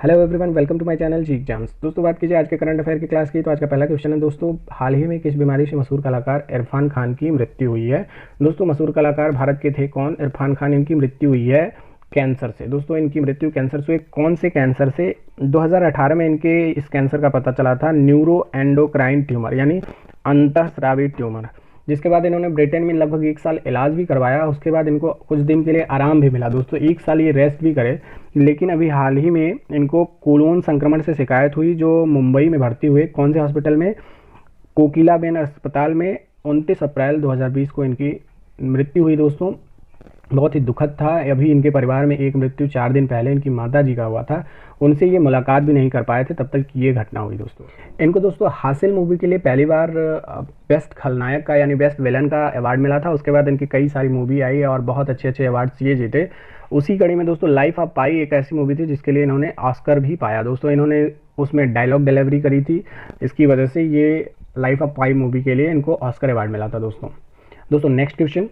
Hello everyone, welcome to my channel G exams. दोस्तों बात कीजिए आज के करंट अफेयर की क्लास की, तो आज का पहला क्वेश्चन है दोस्तों, हाल ही में किस बीमारी से मशहूर कलाकार इरफान खान की मृत्यु हुई है। दोस्तों मशहूर कलाकार भारत के थे कौन? इरफान खान। इनकी मृत्यु हुई है कैंसर से। दोस्तों इनकी मृत्यु कैंसर से, कौन से कैंसर से? 2018 में इनके इस कैंसर का पता चला था, न्यूरो एंडोक्राइन ट्यूमर यानी अंतःस्रावी ट्यूमर। जिसके बाद इन्होंने ब्रिटेन में लगभग 1 साल इलाज भी करवाया। उसके बाद इनको कुछ दिन के लिए आराम भी मिला। दोस्तों 1 साल ये रेस्ट भी करे, लेकिन अभी हाल ही में इनको कोलोन संक्रमण से शिकायत हुई, जो मुंबई में भर्ती हुए। कौन से हॉस्पिटल में? कोकिलाबेन अस्पताल में 29 अप्रैल 2020 को इनकी मृत्यु हुई। दोस्तों बहुत ही दुखद था। अभी इनके परिवार में एक मृत्यु 4 दिन पहले इनकी माता जी का हुआ था, उनसे ये मुलाकात भी नहीं कर पाए थे, तब तक ये घटना हुई। दोस्तों इनको दोस्तों हासिल मूवी के लिए पहली बार बेस्ट खलनायक का यानी बेस्ट विलन का अवार्ड मिला था। उसके बाद इनकी कई सारी मूवी आई और बहुत अच्छे अच्छे अवार्ड्स ये जीते। उसी कड़ी में दोस्तों लाइफ ऑफ पाई एक ऐसी मूवी थी जिसके लिए इन्होंने ऑस्कर भी पाया। दोस्तों इन्होंने उसमें डायलॉग डिलीवरी करी थी, इसकी वजह से ये लाइफ ऑफ पाई मूवी के लिए इनको ऑस्कर अवार्ड मिला था। दोस्तों नेक्स्ट क्वेश्चन।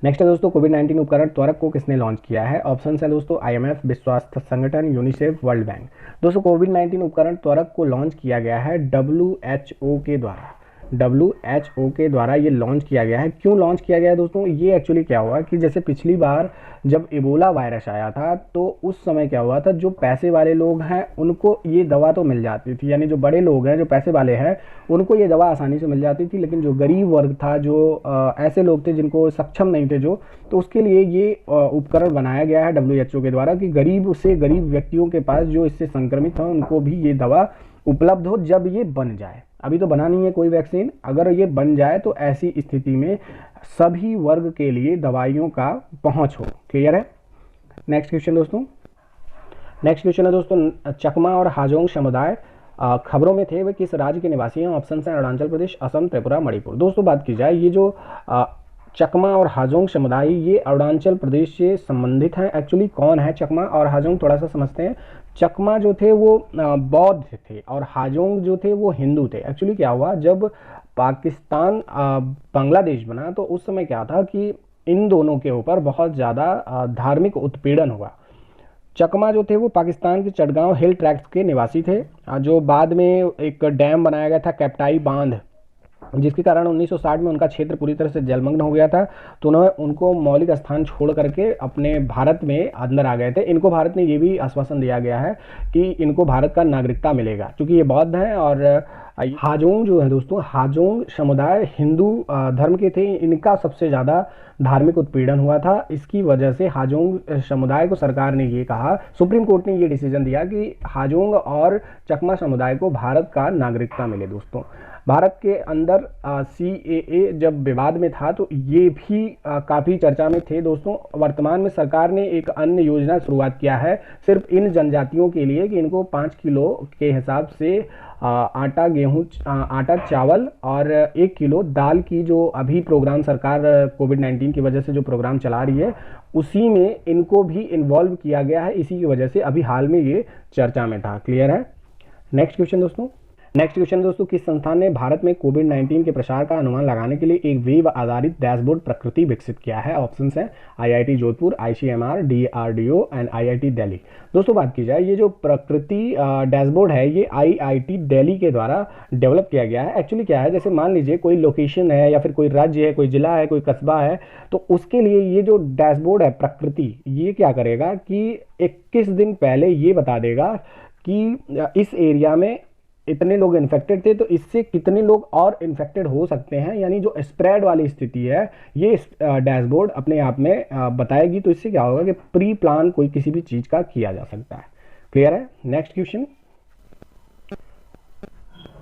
नेक्स्ट है दोस्तों, कोविड-19 उपकरण त्वरक को किसने लॉन्च किया है? ऑप्शन है दोस्तों, आईएमएफ, विश्व स्वास्थ्य संगठन, यूनिसेफ, वर्ल्ड बैंक। दोस्तों कोविड-19 उपकरण त्वरक को लॉन्च किया गया है डब्ल्यूएचओ के द्वारा। डब्ल्यूएचओ के द्वारा ये लॉन्च किया गया है। क्यों लॉन्च किया गया है दोस्तों? ये एक्चुअली क्या हुआ कि जैसे पिछली बार जब इबोला वायरस आया था, तो उस समय क्या हुआ था, जो पैसे वाले लोग हैं उनको ये दवा तो मिल जाती थी, यानी जो बड़े लोग हैं, जो पैसे वाले हैं, उनको ये दवा आसानी से मिल जाती थी। लेकिन जो गरीब वर्ग था, जो ऐसे लोग थे जिनको सक्षम नहीं थे जो, तो उसके लिए ये उपकरण बनाया गया है डब्ल्यूएचओ के द्वारा कि गरीब से गरीब व्यक्तियों के पास जो इससे संक्रमित हैं उनको भी ये दवा उपलब्ध हो जब ये बन जाए। अभी तो बना नहीं है कोई वैक्सीन, अगर ये बन जाए तो ऐसी स्थिति में सभी वर्ग के लिए दवाइयों का पहुंच हो। क्लियर है? नेक्स्ट क्वेश्चन दोस्तों। नेक्स्ट क्वेश्चन है दोस्तों, चकमा और हाजोंग समुदाय खबरों में थे, वे किस राज्य के निवासी हैं? ऑप्शन है अरुणाचल प्रदेश, असम, त्रिपुरा, मणिपुर। दोस्तों बात की जाए, ये जो चकमा और हाजोंग समुदाय ये अरुणाचल प्रदेश से संबंधित हैं। एक्चुअली कौन है चकमा और हाजोंग, थोड़ा सा समझते हैं। चकमा जो थे वो बौद्ध थे और हाजोंग जो थे वो हिंदू थे। एक्चुअली क्या हुआ, जब पाकिस्तान बांग्लादेश बना तो उस समय क्या था कि इन दोनों के ऊपर बहुत ज़्यादा धार्मिक उत्पीड़न हुआ। चकमा जो थे वो पाकिस्तान के चटगांव हिल ट्रैक्ट के निवासी थे, जो बाद में एक डैम बनाया गया था कैप्टाई बांध, जिसके कारण 1960 में उनका क्षेत्र पूरी तरह से जलमग्न हो गया था। तो उन्होंने उनको मौलिक स्थान छोड़ करके अपने भारत में अंदर आ गए थे। इनको भारत ने ये भी आश्वासन दिया गया है कि इनको भारत का नागरिकता मिलेगा, क्योंकि ये बौद्ध हैं। और हाजोंग जो है दोस्तों, हाजोंग समुदाय हिंदू धर्म के थे। इनका सबसे ज़्यादा धार्मिक उत्पीड़न हुआ था। इसकी वजह से हाजोंग समुदाय को सरकार ने ये कहा, सुप्रीम कोर्ट ने ये डिसीजन दिया कि हाजोंग और चकमा समुदाय को भारत का नागरिकता मिले। दोस्तों भारत के अंदर CAA जब विवाद में था तो ये भी काफ़ी चर्चा में थे। दोस्तों वर्तमान में सरकार ने एक अन्य योजना शुरुआत किया है सिर्फ इन जनजातियों के लिए कि इनको 5 किलो के हिसाब से आटा, गेहूँ, आटा, चावल और 1 किलो दाल की जो अभी प्रोग्राम सरकार कोविड-19 की वजह से जो प्रोग्राम चला रही है, उसी में इनको भी इन्वॉल्व किया गया है। इसी की वजह से अभी हाल में ये चर्चा में था। क्लियर है? नेक्स्ट क्वेश्चन दोस्तों। नेक्स्ट क्वेश्चन दोस्तों, किस संस्थान ने भारत में कोविड-19 के प्रसार का अनुमान लगाने के लिए एक वेब आधारित डैशबोर्ड प्रकृति विकसित किया है? ऑप्शन है IIT Jodhpur, ICMR, DRDO and IIT Delhi. दोस्तों बात की जाए, ये जो प्रकृति डैशबोर्ड है ये IIT दिल्ली के द्वारा डेवलप किया गया है। एक्चुअली क्या है, जैसे मान लीजिए कोई लोकेशन है या फिर कोई राज्य है, कोई जिला है, कोई कस्बा है, तो उसके लिए ये जो डैशबोर्ड है प्रकृति, ये क्या करेगा कि 21 दिन पहले ये बता देगा कि इस एरिया में इतने लोग इन्फेक्टेड थे, तो इससे कितने लोग और इन्फेक्टेड हो सकते हैं, यानी जो स्प्रेड वाली स्थिति है ये डैशबोर्ड अपने आप में बताएगी। तो इससे क्या होगा कि प्री प्लान कोई किसी भी चीज़ का किया जा सकता है। क्लियर है? Next question.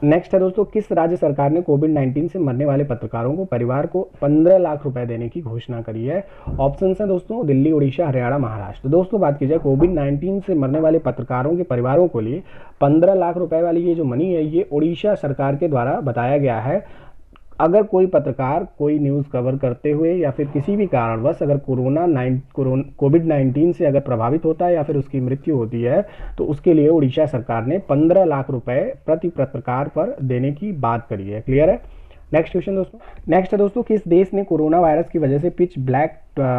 नेक्स्ट है दोस्तों, किस राज्य सरकार ने कोविड-19 से मरने वाले पत्रकारों को परिवार को 15 लाख रुपए देने की घोषणा करी है? ऑप्शन है दोस्तों, दिल्ली, उड़ीसा, हरियाणा, महाराष्ट्र। दोस्तों बात की जाए, कोविड-19 से मरने वाले पत्रकारों के परिवारों को लिए 15 लाख रुपए वाली ये जो मनी है ये उड़ीसा सरकार के द्वारा बताया गया है। अगर कोई पत्रकार कोई न्यूज़ कवर करते हुए या फिर किसी भी कारणवश अगर कोविड-19 से अगर प्रभावित होता है या फिर उसकी मृत्यु होती है, तो उसके लिए उड़ीसा सरकार ने 15 लाख रुपए प्रति पत्रकार पर देने की बात करी है। क्लियर है? नेक्स्ट क्वेश्चन दोस्तों। नेक्स्ट है दोस्तों, किस देश ने कोरोना वायरस की वजह से पिच ब्लैक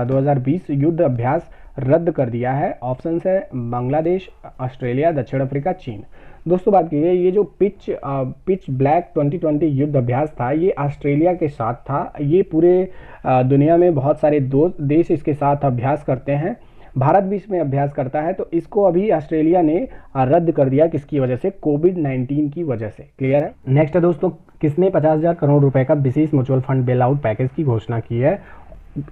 2020 युद्ध अभ्यास रद्द कर दिया है? ऑप्शन है बांग्लादेश, ऑस्ट्रेलिया, दक्षिण अफ्रीका, चीन। दोस्तों बात कीजिए, ये जो पिच ब्लैक 2020 युद्ध अभ्यास था, ये ऑस्ट्रेलिया के साथ था। ये पूरे दुनिया में बहुत सारे देश इसके साथ अभ्यास करते हैं, भारत भी इसमें अभ्यास करता है। तो इसको अभी ऑस्ट्रेलिया ने रद्द कर दिया, किसकी वजह से? कोविड-19 की वजह से। क्लियर है। नेक्स्ट है दोस्तों, किसने 50,000 करोड़ रुपए का विशेष mutual fund bail out package की घोषणा की है?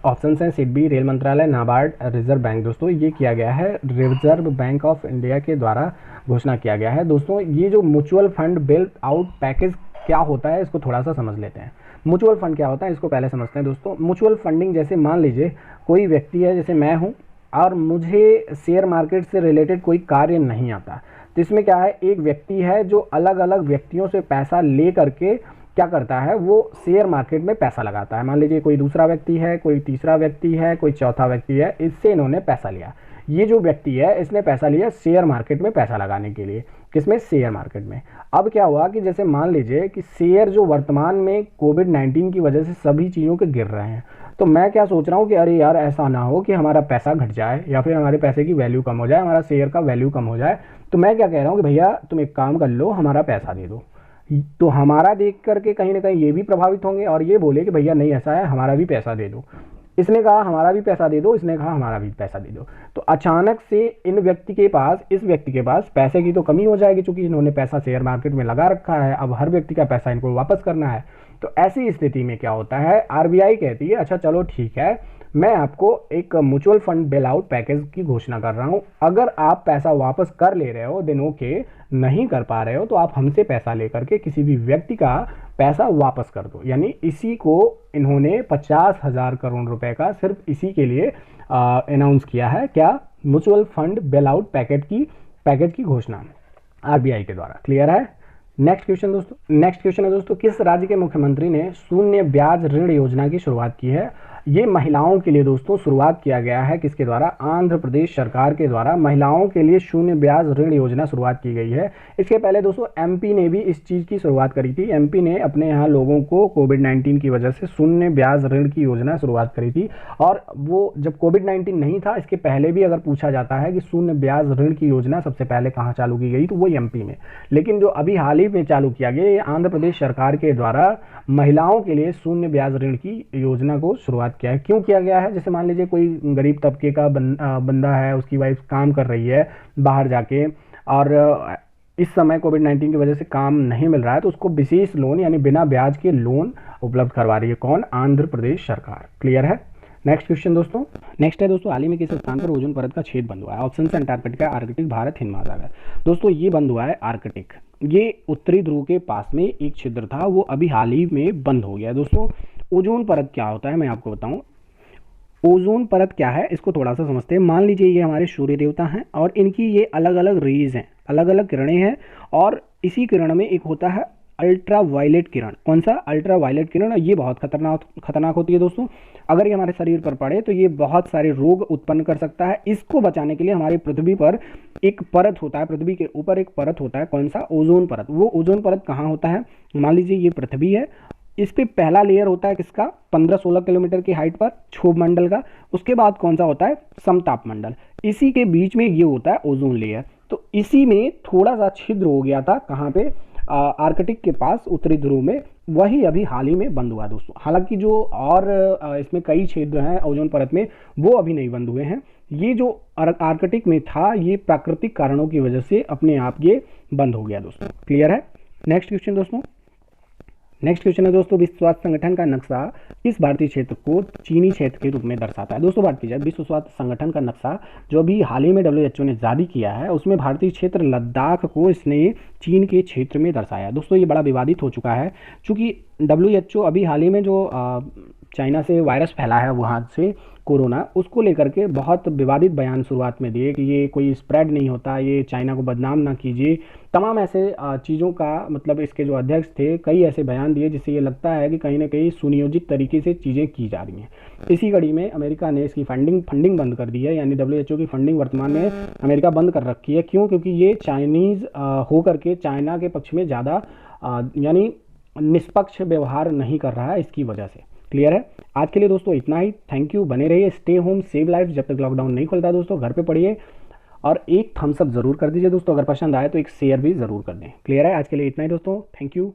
ऑप्शन है सिडबी, रेल मंत्रालय, नाबार्ड, रिजर्व बैंक। दोस्तों ये किया गया है रिजर्व बैंक ऑफ इंडिया के द्वारा घोषणा किया गया है। दोस्तों ये जो mutual fund bail out package क्या होता है, इसको थोड़ा सा समझ लेते हैं। म्यूचुअल फंड क्या होता है, इसको पहले समझते हैं दोस्तों। म्यूचुअल फंडिंग, जैसे मान लीजिए कोई व्यक्ति है, जैसे मैं हूँ, और मुझे शेयर मार्केट से रिलेटेड कोई कार्य नहीं आता, तो इसमें क्या है, एक व्यक्ति है जो अलग अलग व्यक्तियों से पैसा ले करके क्या करता है, वो शेयर मार्केट में पैसा लगाता है। मान लीजिए कोई दूसरा व्यक्ति है, कोई तीसरा व्यक्ति है, कोई चौथा व्यक्ति है, इससे इन्होंने पैसा लिया। ये जो व्यक्ति है इसने पैसा लिया शेयर मार्केट में पैसा लगाने के लिए। किसमें? शेयर मार्केट में। अब क्या हुआ कि जैसे मान लीजिए कि शेयर जो वर्तमान में कोविड-19 की वजह से सभी चीज़ों के गिर रहे हैं, तो मैं क्या सोच रहा हूँ कि अरे यार ऐसा ना हो कि हमारा पैसा घट जाए या फिर हमारे पैसे की वैल्यू कम हो जाए, हमारा शेयर का वैल्यू कम हो जाए। तो मैं क्या कह रहा हूँ कि भैया तुम एक काम कर लो, हमारा पैसा दे दो। तो हमारा देख करके कहीं ना कहीं ये भी प्रभावित होंगे और ये बोले कि भैया नहीं ऐसा है, हमारा भी पैसा दे दो। इसने कहा हमारा भी पैसा दे दो, इसने कहा हमारा भी पैसा दे दो। तो अचानक से इस व्यक्ति के पास पैसे की तो कमी हो जाएगी, क्योंकि इन्होंने पैसा शेयर मार्केट में लगा रखा है। अब हर व्यक्ति का पैसा इनको वापस करना है। तो ऐसी स्थिति में क्या होता है, आरबीआई कहती है अच्छा चलो ठीक है, मैं आपको एक mutual fund bail out package की घोषणा कर रहा हूं। अगर आप पैसा वापस कर ले रहे हो दिन ओके, नहीं कर पा रहे हो तो आप हमसे पैसा लेकर के किसी भी व्यक्ति का पैसा वापस कर दो। यानी इसी को इन्होंने 50,000 करोड़ रुपए का सिर्फ इसी के लिए अनाउंस किया है। क्या? Mutual fund bail out package की घोषणा आरबीआई के द्वारा। क्लियर है। नेक्स्ट क्वेश्चन है दोस्तों, किस राज्य के मुख्यमंत्री ने शून्य ब्याज ऋण योजना की शुरुआत की है? ये महिलाओं के लिए दोस्तों शुरुआत किया गया है। किसके द्वारा? आंध्र प्रदेश सरकार के द्वारा महिलाओं के लिए शून्य ब्याज ऋण योजना शुरुआत की गई है। इसके पहले दोस्तों एमपी ने भी इस चीज़ की शुरुआत करी थी। एमपी ने अपने यहाँ लोगों को कोविड-19 की वजह से शून्य ब्याज ऋण की योजना शुरुआत करी थी। और वो जब कोविड-19 नहीं था, इसके पहले भी अगर पूछा जाता है कि शून्य ब्याज ऋण की योजना सबसे पहले कहाँ चालू की गई, तो वो एमपी में। लेकिन जो अभी हाल ही में चालू किया गया, ये आंध्र प्रदेश सरकार के द्वारा महिलाओं के लिए शून्य ब्याज ऋण की योजना को शुरुआत किया है। क्यों किया गया है? जैसे मान लीजिए कोई गरीब तबके का बंदा है, उसकी वाइफ काम कर रही है बाहर जाके, और इस समय कोविड-19 की वजह से काम नहीं मिल रहा है, तो उसको विशेष लोन यानी बिना ब्याज के लोन उपलब्ध करवा रही है। कौन? आंध्र प्रदेश सरकार। क्लियर है। नेक्स्ट क्वेश्चन दोस्तों, नेक्स्ट है दोस्तों, हाल ही में किस स्थान पर ओजोन परत का छेद बंद हुआ है? ऑप्शन है अंटार्कटिका, आर्कटिक, भारत, हिंद महासागर। दोस्तों ये बंद हुआ है आर्कटिक। ये उत्तरी ध्रुव के पास में एक छिद्र था, वो अभी हाल ही में बंद हो गया है। दोस्तों ओजोन परत क्या होता है मैं आपको बताऊं। ओजोन परत क्या है इसको थोड़ा सा समझते हैं। मान लीजिए ये हमारे सूर्य देवता हैं और इनकी ये अलग अलग रेज हैं, अलग अलग किरणें हैं, और इसी किरण में एक होता है अल्ट्रा वायलेट किरण। कौन सा? अल्ट्रा वायलेट किरण। ये बहुत खतरनाक होती है दोस्तों। अगर ये हमारे शरीर पर पड़े तो ये बहुत सारे रोग उत्पन्न कर सकता है। इसको बचाने के लिए हमारी पृथ्वी पर एक परत होता है, पृथ्वी के ऊपर एक परत होता है। कौन सा? ओजोन परत। वो ओजोन परत कहाँ होता है? मान लीजिए ये पृथ्वी है, इस पे पहला लेयर होता है किसका? 15-16 किलोमीटर की हाइट पर क्षोभ मंडल का। उसके बाद कौन सा होता है? समताप मंडल। इसी के बीच में ये होता है ओजोन लेयर। तो इसी में थोड़ा सा छिद्र हो गया था, कहाँ पे? आर्कटिक के पास, उत्तरी ध्रुव में। वही अभी हाल ही में बंद हुआ दोस्तों। हालांकि जो और इसमें कई छिद्र हैं ओजोन परत में, वो अभी नहीं बंद हुए हैं। ये जो आर्कटिक में था, ये प्राकृतिक कारणों की वजह से अपने आप ये बंद हो गया दोस्तों। क्लियर है। नेक्स्ट क्वेश्चन दोस्तों, नेक्स्ट क्वेश्चन है दोस्तों, विश्व स्वास्थ्य संगठन का नक्शा इस भारतीय क्षेत्र को चीनी क्षेत्र के रूप में दर्शाता है। दोस्तों बात की जाए विश्व स्वास्थ्य संगठन का नक्शा जो अभी हाल ही में WHO ने जारी किया है, उसमें भारतीय क्षेत्र लद्दाख को इसने चीन के क्षेत्र में दर्शाया। दोस्तों ये बड़ा विवादित हो चुका है, क्योंकि WHO अभी हाल ही में जो चाइना से वायरस फैला है वहाँ से कोरोना, उसको लेकर के बहुत विवादित बयान शुरुआत में दिए कि ये कोई स्प्रेड नहीं होता, ये चाइना को बदनाम ना कीजिए। तमाम ऐसे चीज़ों का मतलब इसके जो अध्यक्ष थे कई ऐसे बयान दिए जिससे ये लगता है कि कहीं ना कहीं सुनियोजित तरीके से चीज़ें की जा रही हैं। इसी कड़ी में अमेरिका ने इसकी फंडिंग बंद कर दी है, यानी WHO की फंडिंग वर्तमान में अमेरिका बंद कर रखी है। क्यों? क्योंकि ये चाइनीज़ होकर के चाइना के पक्ष में ज़्यादा यानी निष्पक्ष व्यवहार नहीं कर रहा है, इसकी वजह से। क्लियर है। आज के लिए दोस्तों इतना ही। Thank you. बने रहिए, स्टे होम, सेव लाइफ। जब तक लॉकडाउन नहीं खुलता दोस्तों घर पे पढ़िए, और एक थम्स अप जरूर कर दीजिए दोस्तों। अगर पसंद आए तो एक शेयर भी जरूर कर दें। क्लियर है। आज के लिए इतना ही दोस्तों। Thank you.